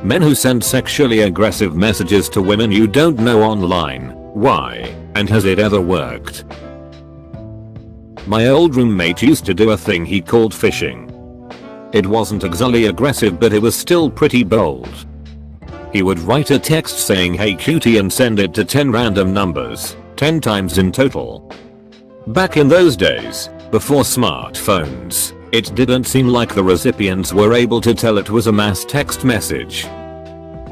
Men who send sexually aggressive messages to women you don't know online. Why? And has it ever worked? My old roommate used to do a thing he called phishing. It wasn't exactly aggressive, but it was still pretty bold. He would write a text saying "Hey cutie" and send it to 10 random numbers, 10 times in total. Back in those days, before smartphones, it didn't seem like the recipients were able to tell it was a mass text message.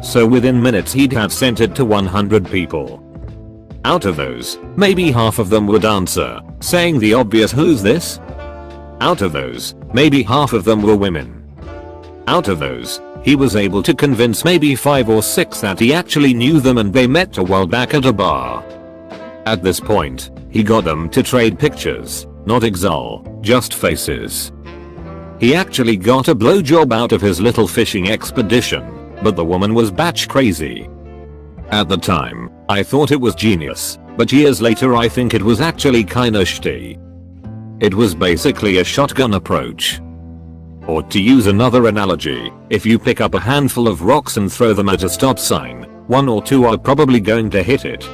So within minutes he'd have sent it to 100 people. Out of those, maybe half of them would answer, saying the obvious "Who's this?" Out of those, maybe half of them were women. Out of those, he was able to convince maybe 5 or 6 that he actually knew them and they met a while back at a bar. At this point, he got them to trade pictures, not exal, just faces. He actually got a blowjob out of his little fishing expedition, but the woman was batch crazy. At the time, I thought it was genius, but years later I think it was actually kinda shitty. It was basically a shotgun approach. Or to use another analogy, if you pick up a handful of rocks and throw them at a stop sign, 1 or 2 are probably going to hit it.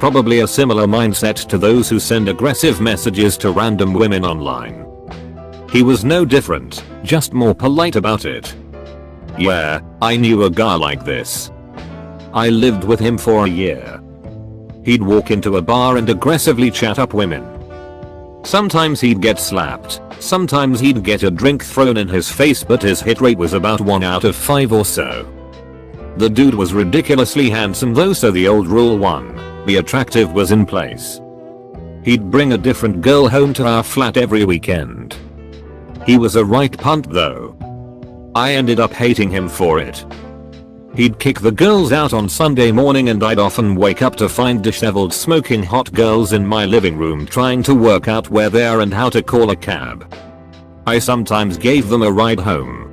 Probably a similar mindset to those who send aggressive messages to random women online. He was no different, just more polite about it. Yeah, I knew a guy like this. I lived with him for a year. He'd walk into a bar and aggressively chat up women. Sometimes he'd get slapped, sometimes he'd get a drink thrown in his face, but his hit rate was about 1 out of 5 or so. The dude was ridiculously handsome though, so the old rule 1, be attractive, was in place. He'd bring a different girl home to our flat every weekend. He was a right punt though. I ended up hating him for it. He'd kick the girls out on Sunday morning and I'd often wake up to find disheveled smoking hot girls in my living room trying to work out where they are and how to call a cab. I sometimes gave them a ride home.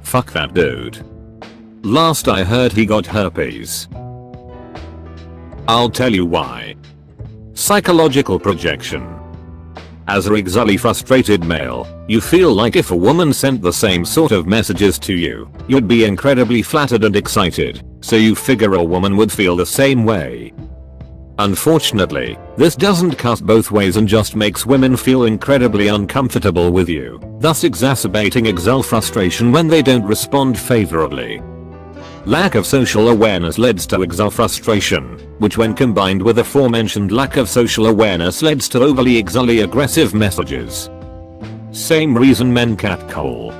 Fuck that dude. Last I heard he got herpes. I'll tell you why. Psychological projection. As a regularly frustrated male, you feel like if a woman sent the same sort of messages to you, you'd be incredibly flattered and excited, so you figure a woman would feel the same way. Unfortunately, this doesn't cut both ways and just makes women feel incredibly uncomfortable with you, thus exacerbating exal frustration when they don't respond favorably. Lack of social awareness leads to exal frustration, which when combined with aforementioned lack of social awareness leads to overly exally aggressive messages. Same reason men catcall.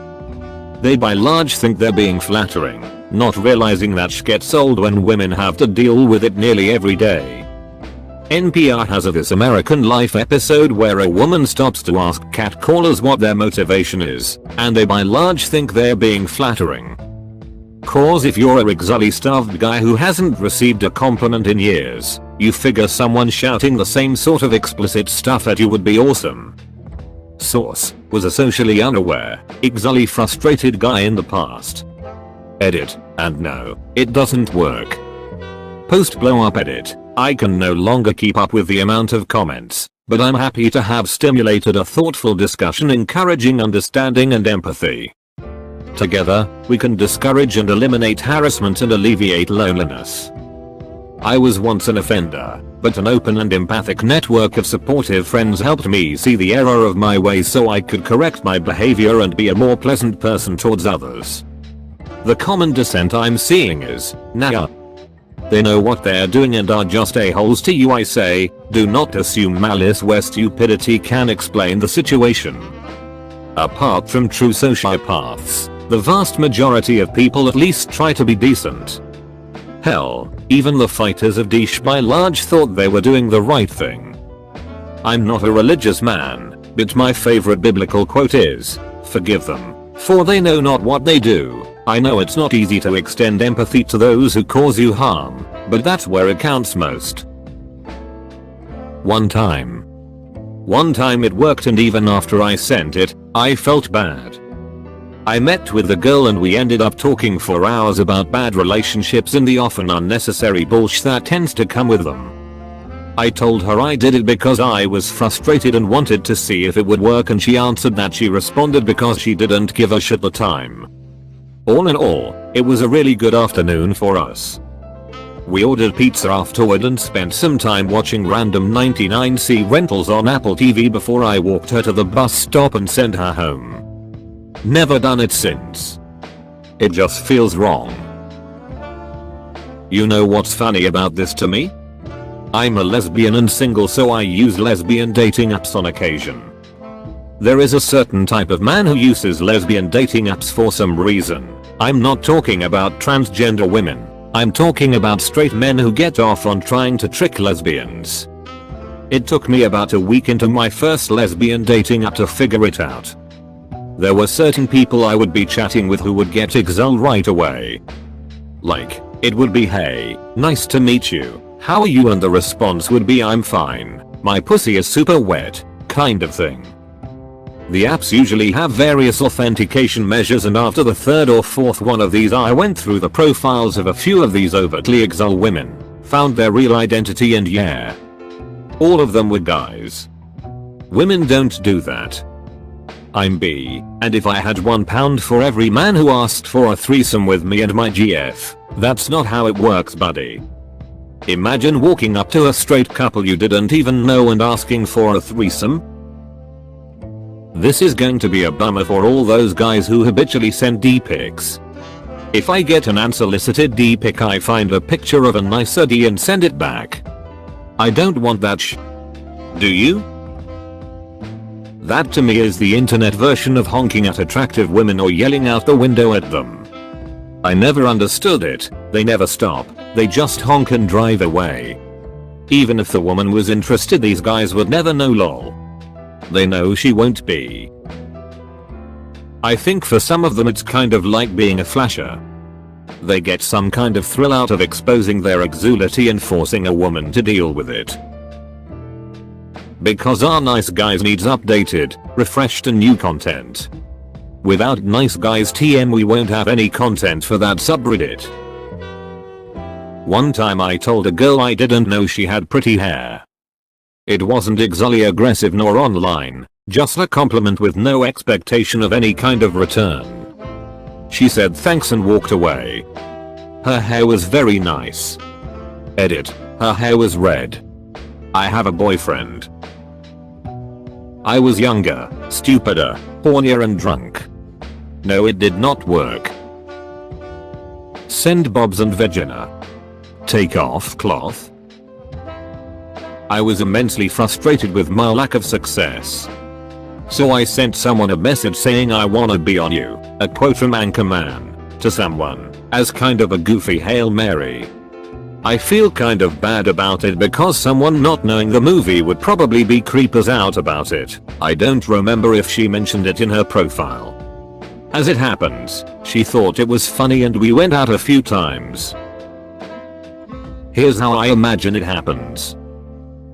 They by large think they're being flattering, not realizing that shit gets old when women have to deal with it nearly every day. NPR has a This American Life episode where a woman stops to ask catcallers what their motivation is, and they by large think they're being flattering. Cause if you're a exally starved guy who hasn't received a compliment in years, you figure someone shouting the same sort of explicit stuff at you would be awesome. Source: was a socially unaware, exally frustrated guy in the past. Edit: and no, it doesn't work. Post blow up edit: I can no longer keep up with the amount of comments, but I'm happy to have stimulated a thoughtful discussion encouraging understanding and empathy. Together, we can discourage and eliminate harassment and alleviate loneliness. I was once an offender, but an open and empathic network of supportive friends helped me see the error of my ways so I could correct my behavior and be a more pleasant person towards others. The common dissent I'm seeing is, nah. They know what they're doing and are just a-holes to you. I say, do not assume malice where stupidity can explain the situation. Apart from true sociopaths, the vast majority of people at least try to be decent. Hell, even the fighters of Deesh by large thought they were doing the right thing. I'm not a religious man, but my favorite biblical quote is, "Forgive them, for they know not what they do." I know it's not easy to extend empathy to those who cause you harm, but that's where it counts most. One time it worked, and even after I sent it, I felt bad. I met with the girl and we ended up talking for hours about bad relationships and the often unnecessary bullshit that tends to come with them. I told her I did it because I was frustrated and wanted to see if it would work, and she answered that she responded because she didn't give a shit at the time. All in all, it was a really good afternoon for us. We ordered pizza afterward and spent some time watching random 99c rentals on Apple TV before I walked her to the bus stop and sent her home. Never done it since. It just feels wrong. You know what's funny about this to me? I'm a lesbian and single, so I use lesbian dating apps on occasion. There is a certain type of man who uses lesbian dating apps for some reason. I'm not talking about transgender women. I'm talking about straight men who get off on trying to trick lesbians. It took me about a week into my first lesbian dating app to figure it out. There were certain people I would be chatting with who would get exul right away. Like, it would be, "Hey, nice to meet you. How are you?" and the response would be, "I'm fine. My pussy is super wet," kind of thing. The apps usually have various authentication measures, and after the third or fourth one of these I went through the profiles of a few of these overtly exul women, found their real identity, and yeah, all of them were guys. Women don't do that. I'm bi, and if I had £1 for every man who asked for a threesome with me and my GF, that's not how it works, buddy. Imagine walking up to a straight couple you didn't even know and asking for a threesome. This is going to be a bummer for all those guys who habitually send D-pics. If I get an unsolicited D-pic, I find a picture of a nicer D and send it back. I don't want that Do you? That to me is the internet version of honking at attractive women or yelling out the window at them. I never understood it. They never stop. They just honk and drive away. Even if the woman was interested, these guys would never know, lol. They know she won't be. I think for some of them it's kind of like being a flasher. They get some kind of thrill out of exposing their exulity and forcing a woman to deal with it. Because our nice guys needs updated, refreshed and new content. Without nice guys TM we won't have any content for that subreddit. One time I told a girl I didn't know she had pretty hair. It wasn't exully aggressive nor online, just a compliment with no expectation of any kind of return. She said thanks and walked away. Her hair was very nice. Edit. Her hair was red. I have a boyfriend. I was younger, stupider, hornier and drunk. No, it did not work. Send Bobs and Vagina. Take off cloth. I was immensely frustrated with my lack of success. So I sent someone a message saying I wanna be on you, a quote from Anchorman, to someone, as kind of a goofy Hail Mary. I feel kind of bad about it because someone not knowing the movie would probably be creepers out about it. I don't remember if she mentioned it in her profile. As it happens, she thought it was funny and we went out a few times. Here's how I imagine it happens.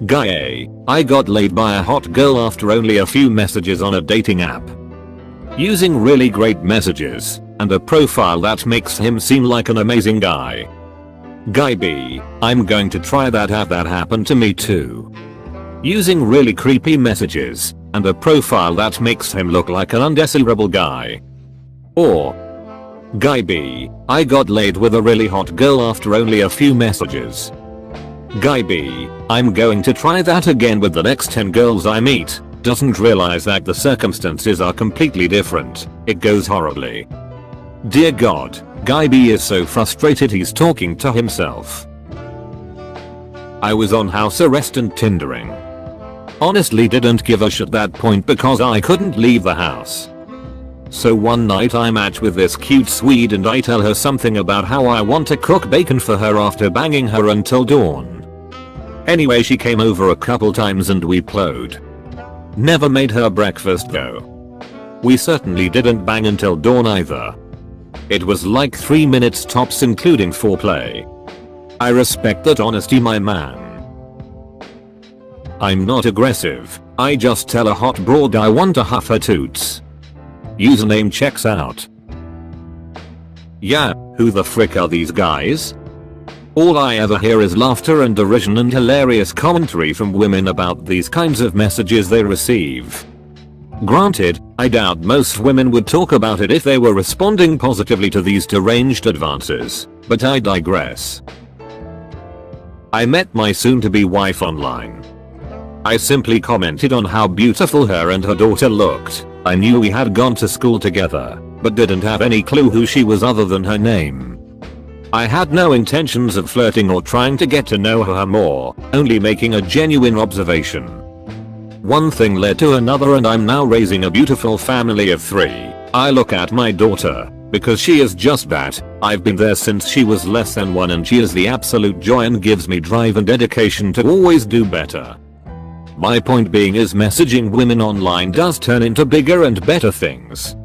Guy A. I got laid by a hot girl after only a few messages on a dating app. Using really great messages, and a profile that makes him seem like an amazing guy. Guy B. I'm going to try that app, that happened to me too. Using really creepy messages, and a profile that makes him look like an undesirable guy. Or Guy B. I got laid with a really hot girl after only a few messages. Guy B. I'm going to try that again with the next 10 girls I meet. Doesn't realize that the circumstances are completely different. It goes horribly. Dear God, Guy B is so frustrated he's talking to himself. I was on house arrest and Tindering. Honestly didn't give a shit at that point because I couldn't leave the house. So one night I match with this cute Swede and I tell her something about how I want to cook bacon for her after banging her until dawn. Anyway, she came over a couple times and we plowed. Never made her breakfast though. We certainly didn't bang until dawn either. It was like 3 minutes tops including foreplay. I respect that honesty, my man. I'm not aggressive, I just tell a hot broad I want to huff her toots. Username checks out. Yeah, who the frick are these guys? All I ever hear is laughter and derision and hilarious commentary from women about these kinds of messages they receive. Granted, I doubt most women would talk about it if they were responding positively to these deranged advances, but I digress. I met my soon-to-be wife online. I simply commented on how beautiful her and her daughter looked. I knew we had gone to school together, but didn't have any clue who she was other than her name. I had no intentions of flirting or trying to get to know her more, only making a genuine observation. One thing led to another and I'm now raising a beautiful family of 3. I look at my daughter, because she is just that. I've been there since she was less than 1 and she is the absolute joy and gives me drive and dedication to always do better. My point being is messaging women online does turn into bigger and better things.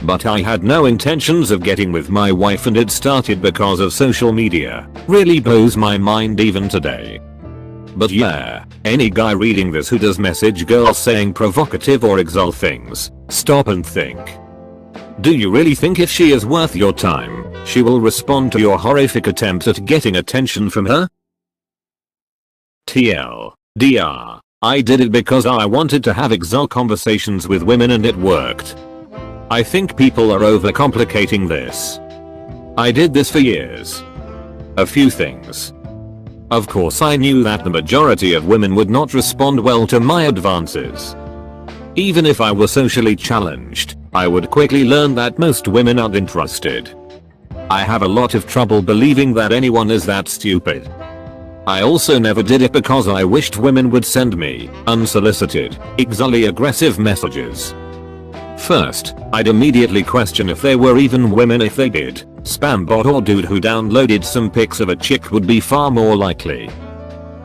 But I had no intentions of getting with my wife and it started because of social media. Really blows my mind even today. But yeah, any guy reading this who does message girls saying provocative or exalt things, stop and think. Do you really think if she is worth your time, she will respond to your horrific attempts at getting attention from her? TLDR. I did it because I wanted to have exalt conversations with women and it worked. I think people are overcomplicating this. I did this for years. A few things. Of course I knew that the majority of women would not respond well to my advances. Even if I were socially challenged, I would quickly learn that most women aren't interested. I have a lot of trouble believing that anyone is that stupid. I also never did it because I wished women would send me, unsolicited, exully aggressive messages. First, I'd immediately question if they were even women. If they did, spam bot or dude who downloaded some pics of a chick would be far more likely.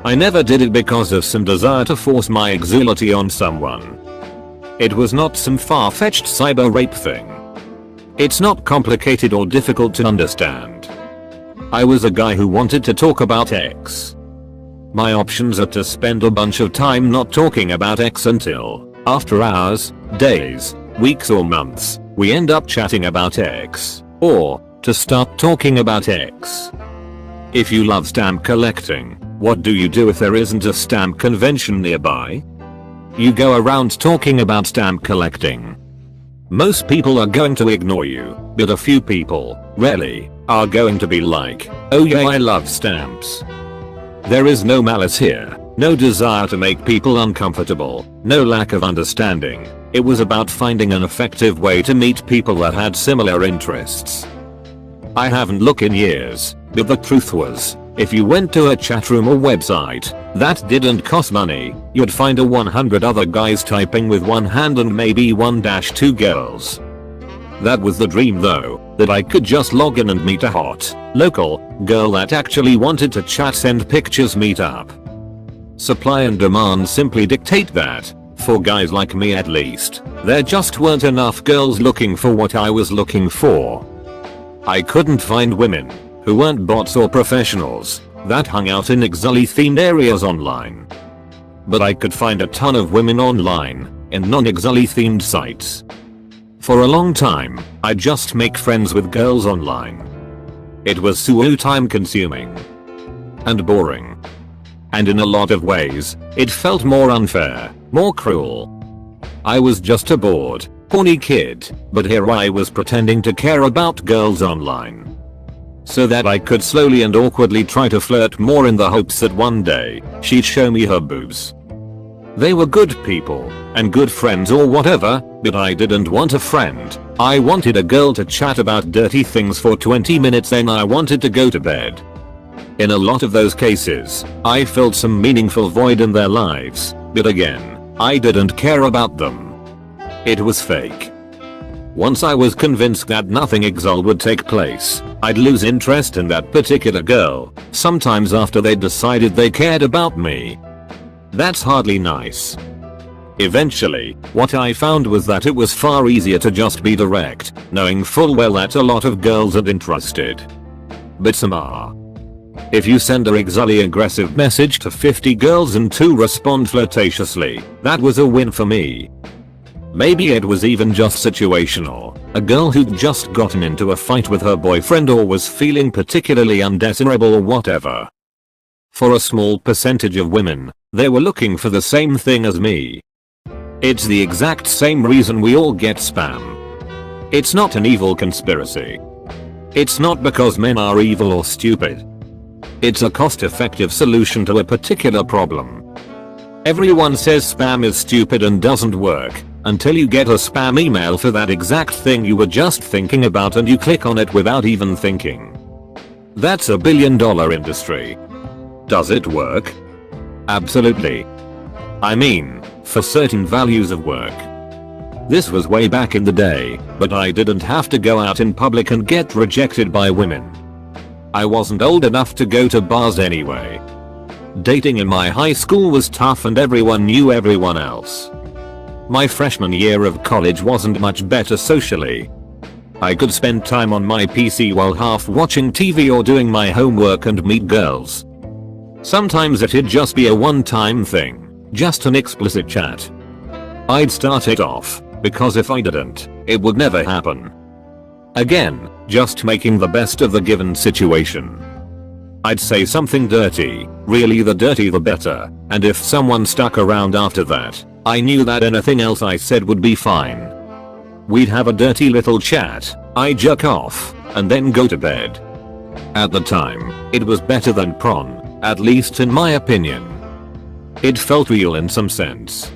I never did it because of some desire to force my exulity on someone. It was not some far-fetched cyber rape thing. It's not complicated or difficult to understand. I was a guy who wanted to talk about X. My options are to spend a bunch of time not talking about X until, after hours, days, weeks or months, we end up chatting about X, or to start talking about X. If you love stamp collecting, what do you do if there isn't a stamp convention nearby? You go around talking about stamp collecting. Most people are going to ignore you, but a few people, rarely, are going to be like, oh yeah, I love stamps. There is no malice here, no desire to make people uncomfortable, no lack of understanding. It was about finding an effective way to meet people that had similar interests. I haven't looked in years, but the truth was, if you went to a chat room or website that didn't cost money, you'd find a 100 other guys typing with one hand and maybe 1-2 girls. That was the dream though, that I could just log in and meet a hot, local, girl that actually wanted to chat, send pictures, meet up. Supply and demand simply dictate that, for guys like me at least, there just weren't enough girls looking for what I was looking for. I couldn't find women, who weren't bots or professionals, that hung out in exully themed areas online. But I could find a ton of women online, in non-exully themed sites. For a long time, I'd just make friends with girls online. It was so time consuming. And boring. And in a lot of ways, it felt more unfair, more cruel. I was just a bored, horny kid, but here I was pretending to care about girls online. So that I could slowly and awkwardly try to flirt more in the hopes that one day, she'd show me her boobs. They were good people, and good friends or whatever, but I didn't want a friend. I wanted a girl to chat about dirty things for 20 minutes, then I wanted to go to bed. In a lot of those cases, I filled some meaningful void in their lives, but again, I didn't care about them. It was fake. Once I was convinced that nothing exult would take place, I'd lose interest in that particular girl, sometimes after they decided they cared about me. That's hardly nice. Eventually, what I found was that it was far easier to just be direct, knowing full well that a lot of girls aren't interested. But some are. If you send a exully aggressive message to 50 girls and 2 respond flirtatiously, that was a win for me. Maybe it was even just situational, a girl who'd just gotten into a fight with her boyfriend or was feeling particularly undesirable or whatever. For a small percentage of women, they were looking for the same thing as me. It's the exact same reason we all get spam. It's not an evil conspiracy. It's not because men are evil or stupid. It's a cost-effective solution to a particular problem. Everyone says spam is stupid and doesn't work until you get a spam email for that exact thing you were just thinking about and you click on it without even thinking. That's a billion-dollar industry. Does it work? Absolutely. I mean, for certain values of work. This was way back in the day, but I didn't have to go out in public and get rejected by women. I wasn't old enough to go to bars anyway. Dating in my high school was tough and everyone knew everyone else. My freshman year of college wasn't much better socially. I could spend time on my PC while half watching TV or doing my homework and meet girls. Sometimes it'd just be a one-time thing, just an explicit chat. I'd start it off, because if I didn't, it would never happen. Again, just making the best of the given situation. I'd say something dirty, really the dirtier the better, and if someone stuck around after that, I knew that anything else I said would be fine. We'd have a dirty little chat, I'd jerk off, and then go to bed. At the time, it was better than porn, at least in my opinion. It felt real in some sense.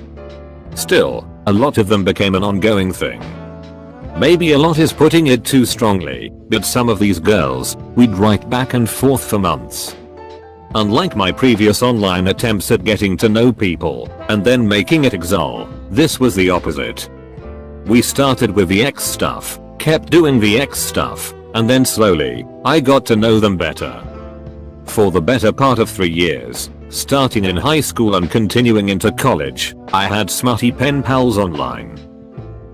Still, a lot of them became an ongoing thing. Maybe a lot is putting it too strongly, but some of these girls, we'd write back and forth for months. Unlike my previous online attempts at getting to know people, and then making it exol, this was the opposite. We started with the X stuff, kept doing the X stuff, and then slowly, I got to know them better. For the better part of 3 years, starting in high school and continuing into college, I had smutty pen pals online.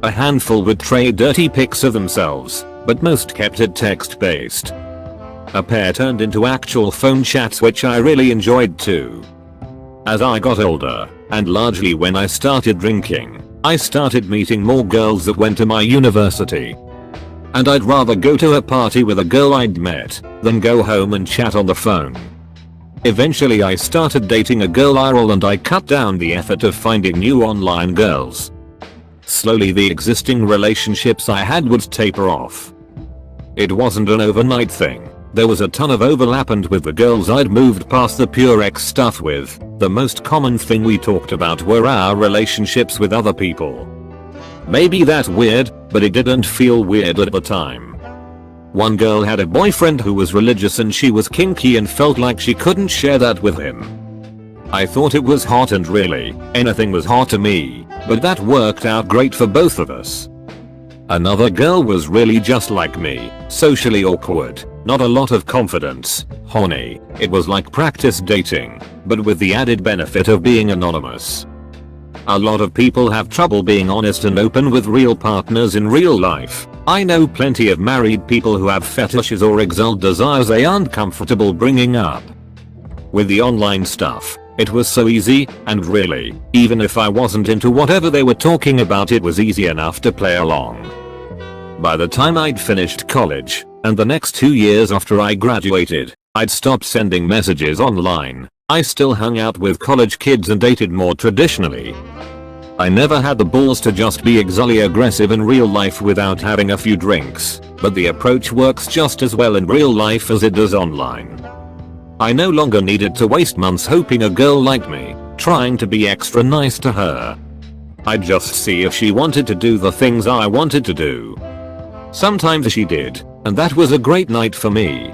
A handful would trade dirty pics of themselves, but most kept it text-based. A pair turned into actual phone chats which I really enjoyed too. As I got older, and largely when I started drinking, I started meeting more girls that went to my university. And I'd rather go to a party with a girl I'd met, than go home and chat on the phone. Eventually I started dating a girl IRL and I cut down the effort of finding new online girls. Slowly the existing relationships I had would taper off. It wasn't an overnight thing. There was a ton of overlap, and with the girls I'd moved past the pure X stuff with, the most common thing we talked about were our relationships with other people. Maybe that's weird, but it didn't feel weird at the time. One girl had a boyfriend who was religious and she was kinky and felt like she couldn't share that with him. I thought it was hot, and really, anything was hot to me, but that worked out great for both of us. Another girl was really just like me, socially awkward, not a lot of confidence, horny. It was like practice dating, but with the added benefit of being anonymous. A lot of people have trouble being honest and open with real partners in real life. I know plenty of married people who have fetishes or exalt desires they aren't comfortable bringing up. With the online stuff, it was so easy, and really, even if I wasn't into whatever they were talking about, it was easy enough to play along. By the time I'd finished college, and the next 2 years after I graduated, I'd stopped sending messages online. I still hung out with college kids and dated more traditionally. I never had the balls to just be exully aggressive in real life without having a few drinks, but the approach works just as well in real life as it does online. I no longer needed to waste months hoping a girl liked me, trying to be extra nice to her. I'd just see if she wanted to do the things I wanted to do. Sometimes she did, and that was a great night for me.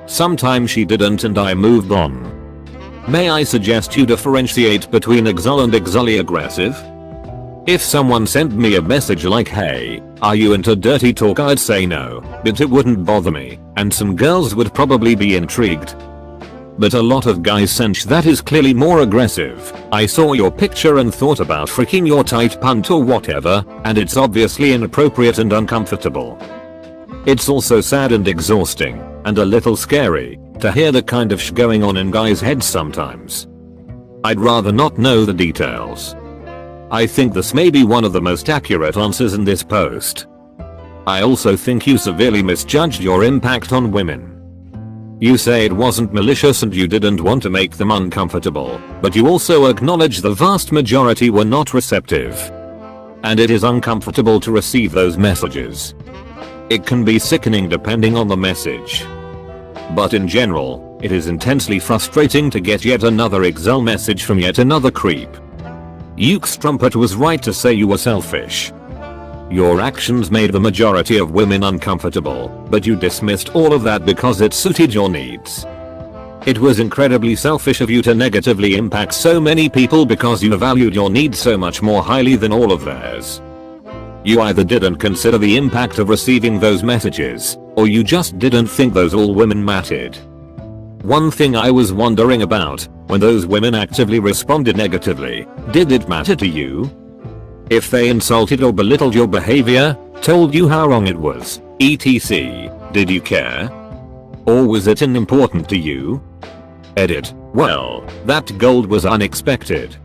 Sometimes she didn't and I moved on. May I suggest you differentiate between exul and exully aggressive? If someone sent me a message like, "Hey, are you into dirty talk?" I'd say no, but it wouldn't bother me, and some girls would probably be intrigued. But a lot of guys sense that is clearly more aggressive. I saw your picture and thought about freaking your tight punt or whatever, and it's obviously inappropriate and uncomfortable. It's also sad and exhausting, and a little scary, to hear the kind of going on in guys' heads sometimes. I'd rather not know the details. I think this may be one of the most accurate answers in this post. I also think you severely misjudged your impact on women. You say it wasn't malicious and you didn't want to make them uncomfortable, but you also acknowledge the vast majority were not receptive. And it is uncomfortable to receive those messages. It can be sickening depending on the message. But in general, it is intensely frustrating to get yet another Excel message from yet another creep. Uke Strumpet was right to say you were selfish. Your actions made the majority of women uncomfortable, but you dismissed all of that because it suited your needs. It was incredibly selfish of you to negatively impact so many people because you valued your needs so much more highly than all of theirs. You either didn't consider the impact of receiving those messages, or you just didn't think those all women mattered. One thing I was wondering about, when those women actively responded negatively, did it matter to you? If they insulted or belittled your behavior, told you how wrong it was, etc., did you care? Or was it unimportant to you? Edit. Well, that gold was unexpected.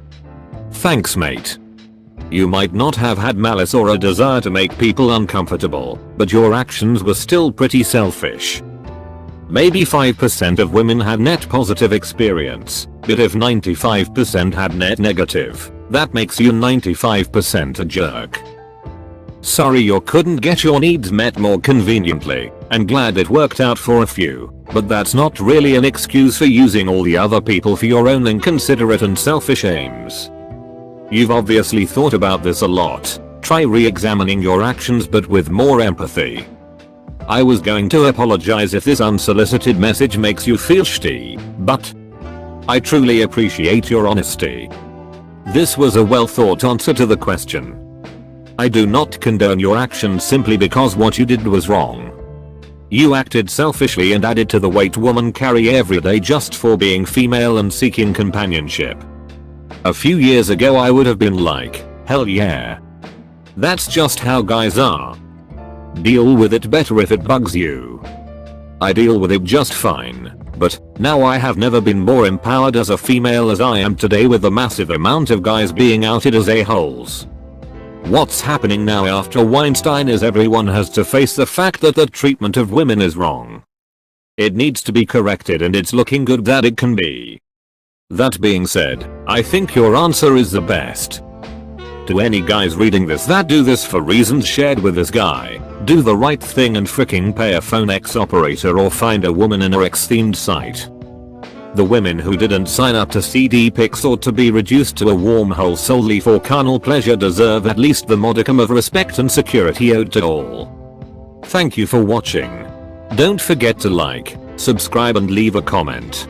Thanks, mate. You might not have had malice or a desire to make people uncomfortable, but your actions were still pretty selfish. Maybe 5% of women had net positive experience, but if 95% had net negative, that makes you 95% a jerk. Sorry you couldn't get your needs met more conveniently, and glad it worked out for a few, but that's not really an excuse for using all the other people for your own inconsiderate and selfish aims. You've obviously thought about this a lot. Try re-examining your actions but with more empathy. I was going to apologize if this unsolicited message makes you feel shitty, but I truly appreciate your honesty. This was a well thought answer to the question. I do not condone your actions simply because what you did was wrong. You acted selfishly and added to the weight women carry every day just for being female and seeking companionship. A few years ago I would have been like, hell yeah. That's just how guys are. Deal with it better if it bugs you. I deal with it just fine, but now I have never been more empowered as a female as I am today with the massive amount of guys being outed as a-holes. What's happening now after Weinstein is everyone has to face the fact that the treatment of women is wrong. It needs to be corrected and it's looking good that it can be. That being said, I think your answer is the best. To any guys reading this that do this for reasons shared with this guy, do the right thing and fricking pay a phone X operator or find a woman in a X themed site. The women who didn't sign up to CD pics or to be reduced to a wormhole solely for carnal pleasure deserve at least the modicum of respect and security owed to all. Thank you for watching. Don't forget to like, subscribe and leave a comment.